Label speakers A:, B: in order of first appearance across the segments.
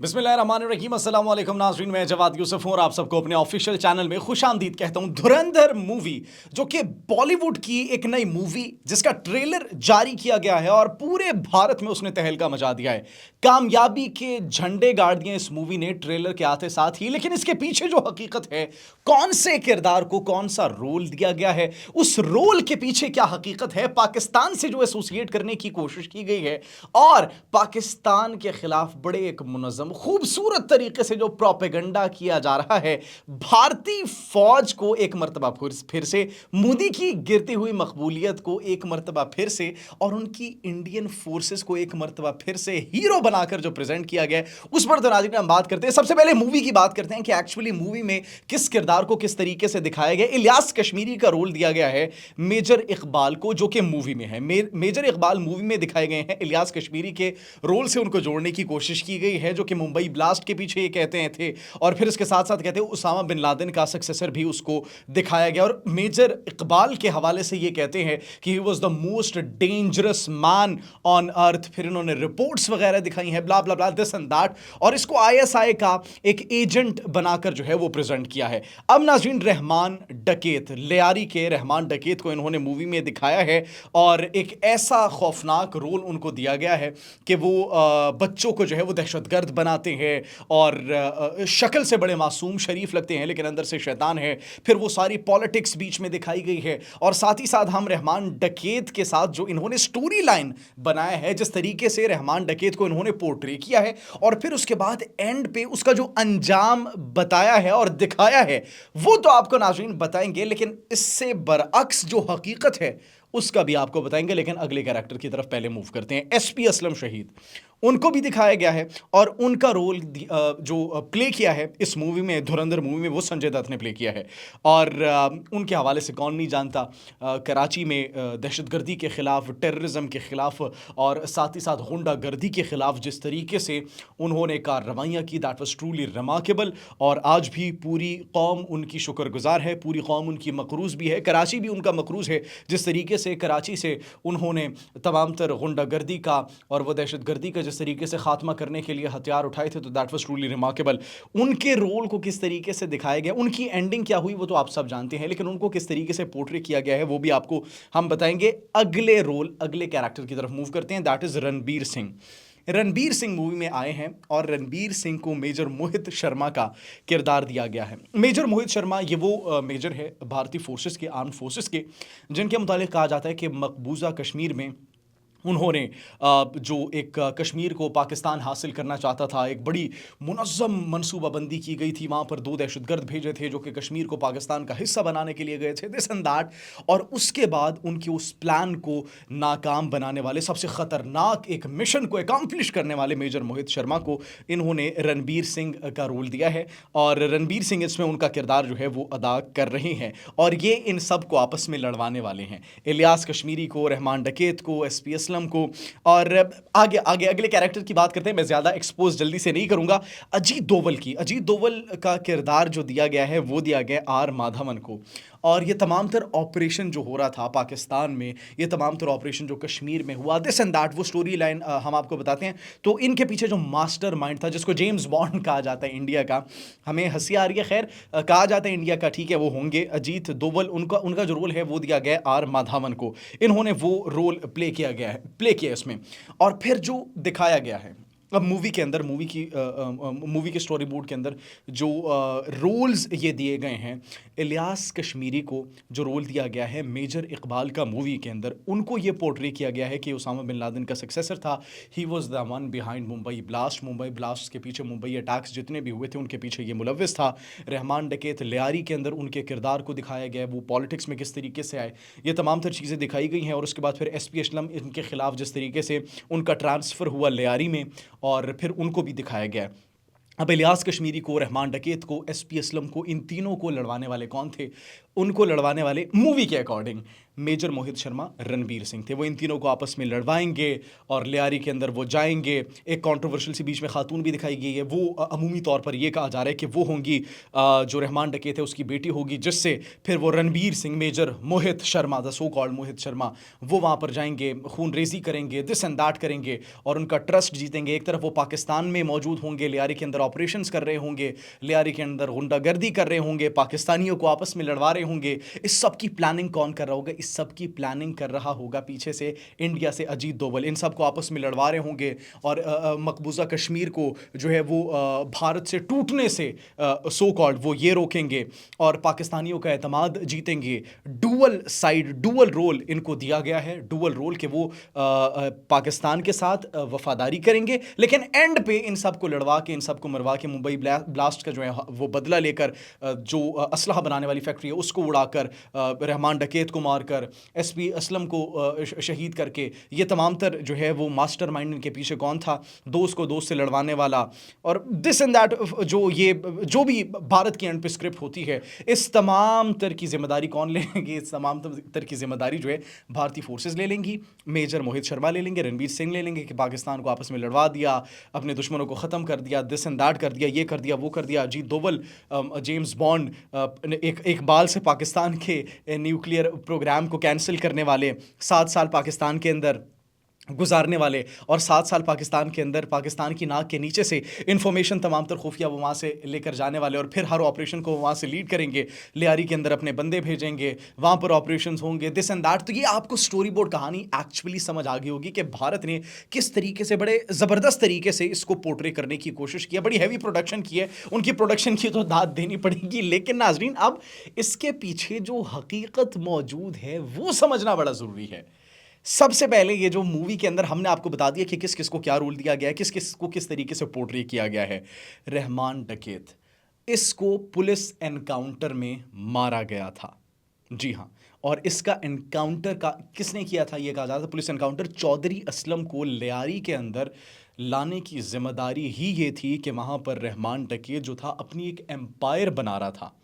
A: बिस्मिल्लाहिर्रहमानिर्रहीम, अस्सलाम वालेकुम नाज़रीन। मैं जवाद यूसुफ हूं और आप सबको अपने ऑफिशियल चैनल में खुशामदीद कहता हूं। धुरंधर मूवी जो कि बॉलीवुड की एक नई मूवी जिसका ट्रेलर जारी किया गया है और पूरे भारत में उसने तहलका मचा दिया है। कामयाबी के झंडे गाड़ दिए इस मूवी ने ट्रेलर के आते साथ ही। लेकिन इसके पीछे जो हकीकत है, कौन से किरदार को कौन सा रोल दिया गया है, उस रोल के पीछे क्या हकीकत है, पाकिस्तान से जो एसोसिएट करने की कोशिश की गई है और पाकिस्तान के खिलाफ बड़े एक मुनज़्ज़म खूबसूरत तरीके से जो प्रोपेगेंडा किया जा रहा है, भारतीय फौज को एक मर्तबा फिर से, मोदी की गिरती हुई मकबूलियत को एक मर्तबा फिर से और उनकी इंडियन फोर्सेस को एक मर्तबा फिर से हीरो बनाकर जो प्रेजेंट किया गया है, उस पर तो नाज़रीन हम बात करते हैं। सबसे पहले मूवी की बात करते हैं कि एक्चुअली मूवी में किस किरदार को किस तरीके से दिखाया गया। इलियास कश्मीरी का रोल दिया गया है मेजर इकबाल को, जो कि मूवी में है। मेजर इकबाल मूवी में दिखाए गए हैं। इलियास कश्मीरी के रोल से उनको जोड़ने की कोशिश की गई है, जो कि मुंबई ब्लास्ट के पीछे ये कहते हैं थे, और फिर इसके साथ साथ कहते हैं उसामा बिन लादेन का सक्सेसर भी उसको दिखाया गया। और मेजर इकबाल के हवाले से ये कहते हैं कि he was the most dangerous man on earth. फिर इन्होंने रिपोर्ट्स वगैरह दिखाई हैं, ब्ला ब्ला ब्ला, दिस एंड दैट, और इसको आईएसआई का एक एजेंट बनाकर जो है वो प्रेजेंट किया है। अब नाज़रीन, रहमान डकैत, लियारी के रहमान डकैत को इन्होंने मूवी में दिखाया है और एक ऐसा खौफनाक रोल उनको दिया गया है कि वो बच्चों को जो है वो दहशतगर्द बनाते हैं और शक्ल से बड़े मासूम शरीफ लगते हैं लेकिन अंदर से शैतान है। फिर वो सारी पॉलिटिक्स बीच में दिखाई गई है और साथ ही साथ हम रहमान डकैत के साथ जो इन्होंने स्टोरी लाइन बनाया है, जिस तरीके से रहमान डकैत को इन्होंने पोर्ट्रे किया है और फिर उसके बाद एंड पे उसका जो अंजाम बताया है और दिखाया है, वो तो आपको नाज़रीन बताएंगे। लेकिन इससे बरअक्स जो हकीकत है उसका भी आपको बताएंगे। लेकिन अगले कैरेक्टर की तरफ पहले मूव करते हैं। एसपी असलम शहीद, उनको भी दिखाया गया है और उनका रोल जो प्ले किया है इस मूवी में, धुरंधर मूवी में, वो संजय दत्त ने प्ले किया है। और उनके हवाले से कौन नहीं जानता, कराची में दहशतगर्दी के ख़िलाफ़, टेररिज्म के ख़िलाफ़ और साथ ही साथ गुंडागर्दी के ख़िलाफ़ जिस तरीके से उन्होंने कार्रवाइयाँ की, दैट वाज ट्रूली रिमार्केबल। और आज भी पूरी कौम उनकी शुक्रगुजार है, पूरी कौम उनकी मकरूज़ भी है, कराची भी उनका मकरूज़ है। जिस तरीके से कराची से उन्होंने तमाम तर गुंडागर्दी का और वह दहशतगर्दी का जिस तरीके से खात्मा करने के लिए हथियार उठाए थे, तो दैट वाज ट्रूली रिमार्केबल। उनके रोल को किस तरीके से दिखाया गया, उनकी एंडिंग क्या हुई वो तो आप सब जानते हैं, लेकिन उनको किस तरीके से पोर्ट्रे किया गया है वो भी आपको हम बताएंगे। अगले रोल, अगले कैरेक्टर की तरफ मूव करते हैं, that is Ranbir Singh. Ranbir Singh movie में आए हैं और रणबीर सिंह को मेजर मोहित शर्मा का किरदार दिया गया है। मेजर मोहित शर्मा ये वो मेजर है भारतीय फोर्सेस के, आर्म फोर्सेस के, जिनके मुतालिक कहा जाता है कि मकबूजा कश्मीर में उन्होंने जो एक कश्मीर को पाकिस्तान हासिल करना चाहता था, एक बड़ी मुनज़्ज़म मनसूबाबंदी की गई थी। वहाँ पर 2 दहशतगर्द भेजे थे जो कि कश्मीर को पाकिस्तान का हिस्सा बनाने के लिए गए थे, दिस एंड दैट। और उसके बाद उनके उस प्लान को नाकाम बनाने वाले, सबसे ख़तरनाक एक मिशन को एकम्प्लिश करने वाले मेजर मोहित शर्मा को इन्होंने रणबीर सिंह का रोल दिया है और रणबीर सिंह इसमें उनका किरदार जो है वो अदा कर रहे हैं और ये इन सब को आपस में लड़वाने वाले हैं, इलियास कश्मीरी को, रहमान डकैत को, एसपी असलम को। और आगे आगे अगले कैरेक्टर की बात करते हैं। मैं ज़्यादा एक्सपोज जल्दी से नहीं करूंगा। अजीत दोवल की, अजीत दोवल का किरदार जो दिया गया है वो दिया गया आर माधवन को। और ये तमाम तर ऑपरेशन जो हो रहा था पाकिस्तान में, ये तमाम तर ऑपरेशन जो कश्मीर में हुआ, दिस एंड दैट, वो स्टोरी लाइन हम आपको बताते हैं। तो इनके पीछे जो मास्टर माइंड था, जिसको जेम्स बॉन्ड कहा जाता है इंडिया का, हमें हंसी आ रही है, खैर कहा जाता है इंडिया का, ठीक है, वो होंगे अजीत दोवल। उनका जो रोल है वो दिया गया आर माधवन को। इन्होंने वो रोल प्ले किया इसमें। और फिर जो दिखाया गया है अब मूवी के अंदर, मूवी के स्टोरी बोर्ड के अंदर जो रोल्स ये दिए गए हैं, इलियास कश्मीरी को जो रोल दिया गया है मेजर इकबाल का मूवी के अंदर, उनको ये पोर्ट्रे किया गया है कि उसामा बिन लादेन का सक्सेसर था। He was the one behind Mumbai blast के पीछे, मुंबई अटैक्स जितने भी हुए थे उनके पीछे ये मुलव्विस था। रहमान डकैत लियारी के अंदर उनके किरदार को दिखाया गया है, वो पॉलिटिक्स में किस तरीके से आए, ये तमाम तर चीज़ें दिखाई गई हैं। और उसके बाद फिर एसपी असलम, इनके खिलाफ जिस तरीके से उनका ट्रांसफ़र हुआ लियारी में, और फिर उनको भी दिखाया गया। अब इलियास कश्मीरी को, रहमान डकैत को, एसपी असलम को, इन तीनों को लड़वाने वाले कौन थे, उनको लड़वाने वाले मूवी के अकॉर्डिंग मेजर मोहित शर्मा, रणवीर सिंह थे। वो इन तीनों को आपस में लड़वाएंगे और लियारी के अंदर वो जाएंगे। एक कंट्रोवर्शियल सी बीच में खातून भी दिखाई गई है। वो अमूमी तौर पर ये कहा जा रहा है कि वो होंगी जो रहमान डकैत है उसकी बेटी होगी, जिससे फिर वो Ranveer Singh, major Mohit Sharma, the so called Mohit Sharma, वो वहाँ पर जाएंगे, खून रेजी करेंगे, दिस एंड दैट करेंगे और उनका ट्रस्ट जीतेंगे। एक तरफ वो पाकिस्तान में मौजूद होंगे, लियारी के अंदर ऑपरेशंस कर रहे होंगे, लियारी के अंदर गुंडागर्दी कर रहे होंगे, पाकिस्तानियों को आपस में लड़वा रहे होंगे। इस सब की प्लानिंग कौन कर रहा होगा? इस सब की प्लानिंग कर रहा होगा पीछे से इंडिया से अजीत डोभाल। इन सब को आपस में लड़वा रहे होंगे और मकबूजा कश्मीर को जो है वो भारत से टूटने से सो कॉल्ड वो ये रोकेंगे और पाकिस्तानियों का एतमाद जीतेंगे। डुअल साइड, डुअल रोल इनको दिया गया है, डुअल रोल के वो पाकिस्तान के साथ वफादारी करेंगे, लेकिन एंड पे इन सब को लड़वा के, इन सब को मरवा के मुंबई ब्लास्ट का जो है वो बदला लेकर जो असलहा बनाने वाली फैक्ट्री है उसको उड़ाकर, रहमान डकैत को मारकर, एसपी असलम को शहीद करके, ये तमाम तर जो है वो मास्टरमाइंड इनके पीछे कौन था? दोस्त को दोस्त से लड़वाने वाला और दिस एंड दैट, जो भी भारत की एंड पे स्क्रिप्ट होती है, इस तमाम तर की जिम्मेदारी कौन लेंगे? इस तमाम तर की जिम्मेदारी जो है भारतीय फोर्सेस ले लेंगी। मेजर मोहित शर्मा ले लेंगे, रणवीर सिंह ले लेंगे कि पाकिस्तान को आपस में लड़वा दिया, अपने दुश्मनों को ख़त्म कर दिया, दिस एंड दैट कर दिया, ये कर दिया, वो कर दिया। अजीत डोभाल, जेम्स बॉन्ड, एक बाल से पाकिस्तान के न्यूक्लियर प्रोग्राम को कैंसिल करने वाले, 7 साल पाकिस्तान के अंदर गुजारने वाले और 7 साल पाकिस्तान के अंदर पाकिस्तान की नाक के नीचे से इंफॉर्मेशन तमाम तर खुफिया वो वहाँ से लेकर जाने वाले और फिर हर ऑपरेशन को वहाँ से लीड करेंगे। लियारी के अंदर अपने बंदे भेजेंगे, वहाँ पर ऑपरेशंस होंगे, दिस एंड दैट। तो ये आपको स्टोरी बोर्ड कहानी एक्चुअली समझ आ गई होगी कि भारत ने किस तरीके से बड़े ज़बरदस्त तरीके से इसको पोर्ट्रे करने की कोशिश की है। बड़ी हैवी प्रोडक्शन की है, उनकी प्रोडक्शन की तो दाद देनी पड़ेगी। लेकिन नाजरीन, अब इसके पीछे जो हकीकत मौजूद है वो समझना बड़ा ज़रूरी है। सबसे पहले ये जो मूवी के अंदर हमने आपको बता दिया कि किस किस को क्या रोल दिया गया है, किस किस को किस तरीके से पोर्ट्रे किया गया है। रहमान डकैत, इसको पुलिस एनकाउंटर में मारा गया था। जी हाँ, और इसका एनकाउंटर का किसने किया था? ये कहा जाता था पुलिस एनकाउंटर चौधरी असलम को लियारी के अंदर लाने की जिम्मेदारी ही ये थी कि वहाँ पर रहमान डकैत जो था अपनी एक एम्पायर बना रहा था।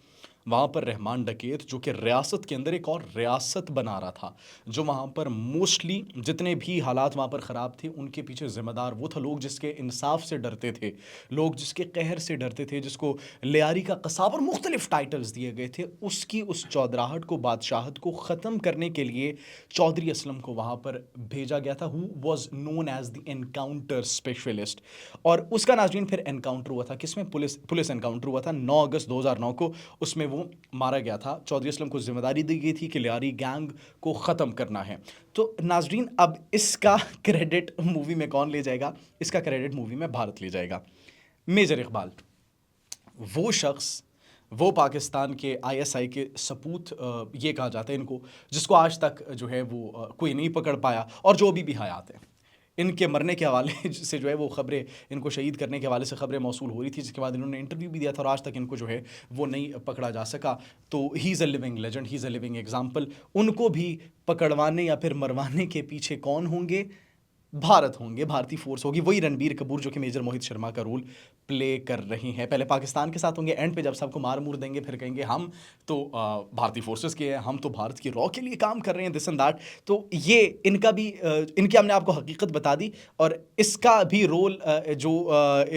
A: वहाँ पर रहमान डकैत जो कि रियासत के अंदर एक और रियासत बना रहा था, जो वहाँ पर मोस्टली जितने भी हालात वहाँ पर ख़राब थे उनके पीछे ज़िम्मेदार वो था लोग जिसके इंसाफ से डरते थे, लोग जिसके कहर से डरते थे, जिसको लियारी का कसाब और मुख्तलिफ टाइटल्स दिए गए थे। उसकी उस चौधराहट को, बादशाहत को ख़त्म करने के लिए चौधरी असलम को वहाँ पर भेजा गया था, who was known as the encounter specialist. और उसका नाज़रीन फिर एनकाउंटर हुआ था, किसमें? पुलिस एनकाउंटर हुआ था 9 अगस्त 2009 को। उसमें वो मारा गया था। चौधरी असलम को जिम्मेदारी दी गई थी कि लियारी गैंग को ख़त्म करना है। तो नाजरीन, अब इसका क्रेडिट मूवी में कौन ले जाएगा? इसका क्रेडिट मूवी में भारत ले जाएगा। मेजर इकबाल, वो शख्स, वो पाकिस्तान के आईएसआई के सपूत ये कहा जाता है इनको, जिसको आज तक जो है वो कोई नहीं पकड़ पाया और जो भी हयात है। इनके मरने के हवाले से जो है वो ख़बरें, इनको शहीद करने के हवाले से ख़बरें मौसूल हो रही थी, जिसके बाद इन्होंने इंटरव्यू भी दिया था और आज तक इनको जो है वो नहीं पकड़ा जा सका। तो he is a living legend, he is a living example. उनको भी पकड़वाने या फिर मरवाने के पीछे कौन होंगे? भारत होंगे, भारतीय फोर्स होगी। वही रणबीर कपूर जो कि मेजर मोहित शर्मा का रोल प्ले कर रही हैं। पहले पाकिस्तान के साथ होंगे, एंड पे जब सबको मार मूर देंगे फिर कहेंगे हम तो भारतीय फोर्सेस के हैं, हम तो भारत की रॉ के लिए काम कर रहे हैं, दिस एंड दैट। तो ये इनका भी इनकी हमने आपको हकीकत बता दी और इसका भी रोल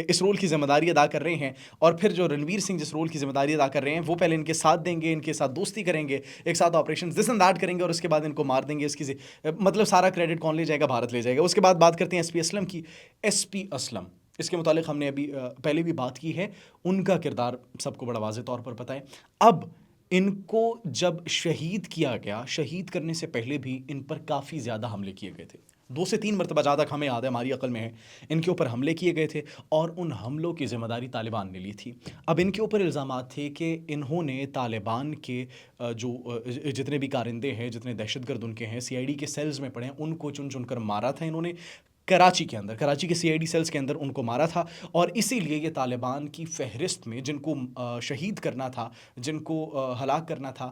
A: इस रोल की जिम्मेदारी अदा कर रहे हैं। और फिर जो रणवीर सिंह जिस रोल की जिम्मेदारी अदा कर रहे हैं वो पहले इनके साथ देंगे, इनके साथ दोस्ती करेंगे, एक साथ ऑपरेशन दिस एंड दैट करेंगे और उसके बाद इनको मार देंगे। इसकी मतलब सारा क्रेडिट कौन ले जाएगा? भारत ले जाएगा। उसके बाद बात करते हैं एसपी असलम की। एसपी असलम, इसके मुतालिक हमने अभी पहले भी बात की है। उनका किरदार सबको बड़ा वाज़ेह तौर पर पता है। अब इनको जब शहीद किया गया, शहीद करने से पहले भी इन पर काफ़ी ज़्यादा हमले किए गए थे। 2 से 3 मरतबा, जहाँ तक हमें याद है, हमारी अकल में है, इनके ऊपर हमले किए गए थे और उन हमलों की ज़िम्मेदारी तालिबान ने ली थी। अब इनके ऊपर इल्ज़ामात थे कि इन्होंने तालिबान के जो जितने भी कारिंदे हैं, जितने दहशतगर्द उनके हैं, सीआईडी के सेल्स में पड़े हैं, उनको चुन चुन कर मारा था इन्होंने। कराची के अंदर, कराची के सीआईडी सेल्स के अंदर उनको मारा था और इसीलिए ये तालिबान की फ़हरिस्त में जिनको शहीद करना था, जिनको हलाक करना था,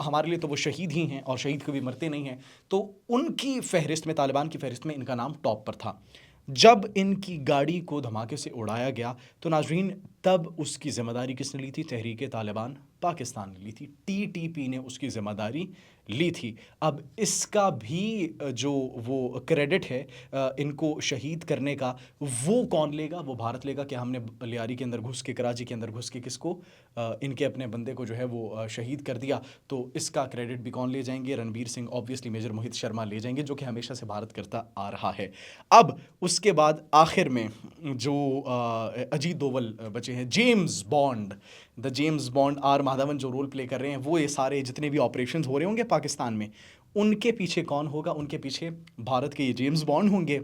A: हमारे लिए तो वो शहीद ही हैं और शहीद कभी मरते नहीं हैं, तो उनकी फ़हरिस्त में, तालिबान की फ़हरिस्त में इनका नाम टॉप पर था। जब इनकी गाड़ी को धमाके से उड़ाया गया तो नाज़रीन तब उसकी जिम्मेदारी किसने ली थी? तहरीक तालिबान पाकिस्तान ने ली थी, टीटीपी ने उसकी जिम्मेदारी ली थी। अब इसका भी जो वो क्रेडिट है इनको शहीद करने का, वो कौन लेगा? वो भारत लेगा। कि हमने लियारी के अंदर घुस के, कराची के अंदर घुस के किसको, इनके अपने बंदे को जो है वो शहीद कर दिया। तो इसका क्रेडिट भी कौन ले जाएंगे? रणबीर सिंह, ऑब्वियसली मेजर मोहित शर्मा ले जाएंगे, जो कि हमेशा से भारत करता आ रहा है। अब उसके बाद आखिर में जो अजीत दोवल बचे हैं, James Bond, the James Bond R Madhavan जो रोल प्ले कर रहे हैं, वो ये सारे जितने भी ऑपरेशन हो रहे होंगे पाकिस्तान में, उनके पीछे कौन होगा? उनके पीछे भारत के ये जेम्स बॉन्ड होंगे।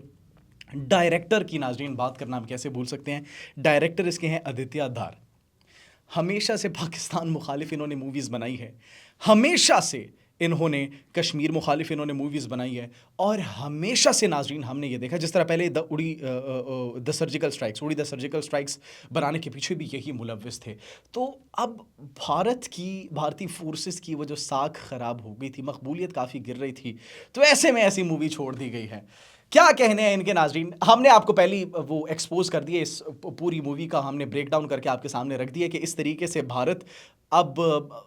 A: डायरेक्टर की नाजरीन बात करना हम कैसे भूल सकते हैं? डायरेक्टर इसके हैं आदित्य धार। हमेशा से पाकिस्तान मुखालिफ इन्होंने मूवीज़ बनाई है, हमेशा से इन्होंने कश्मीर मुखालिफ इन्होंने मूवीज़ बनाई है, और हमेशा से नाजरीन हमने ये देखा, जिस तरह पहले द सर्जिकल स्ट्राइक्स बनाने के पीछे भी यही मुलव्विस थे। तो अब भारतीय फोर्सेस की वो जो साख ख़राब हो गई थी, मकबूलियत काफ़ी गिर रही थी, तो ऐसे में ऐसी मूवी छोड़ दी गई है। क्या कहने हैं इनके नाजरीन? हमने आपको पहली वो एक्सपोज कर दिया, इस पूरी मूवी का हमने ब्रेक डाउन करके आपके सामने रख दिया कि इस तरीके से भारत, अब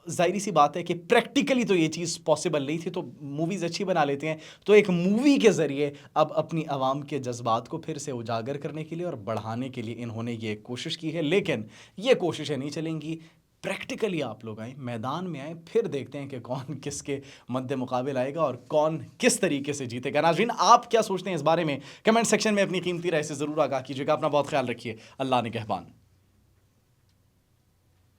A: जाहिर सी बात है कि प्रैक्टिकली तो ये चीज़ पॉसिबल नहीं थी, तो मूवीज़ अच्छी बना लेते हैं, तो एक मूवी के ज़रिए अब अपनी आवाम के जज्बात को फिर से उजागर करने के लिए और बढ़ाने के लिए इन्होंने ये कोशिश की है। लेकिन ये कोशिशें नहीं चलेंगी, प्रैक्टिकली आप लोग आए, मैदान में आए, फिर देखते हैं कि कौन किसके मद्दे मुकाबिल आएगा और कौन किस तरीके से जीतेगा। नाज़रीन, आप क्या सोचते हैं इस बारे में? कमेंट सेक्शन में अपनी कीमती राय से ज़रूर आगाह कीजिएगा। अपना बहुत ख्याल रखिए। अल्लाह निगहबान।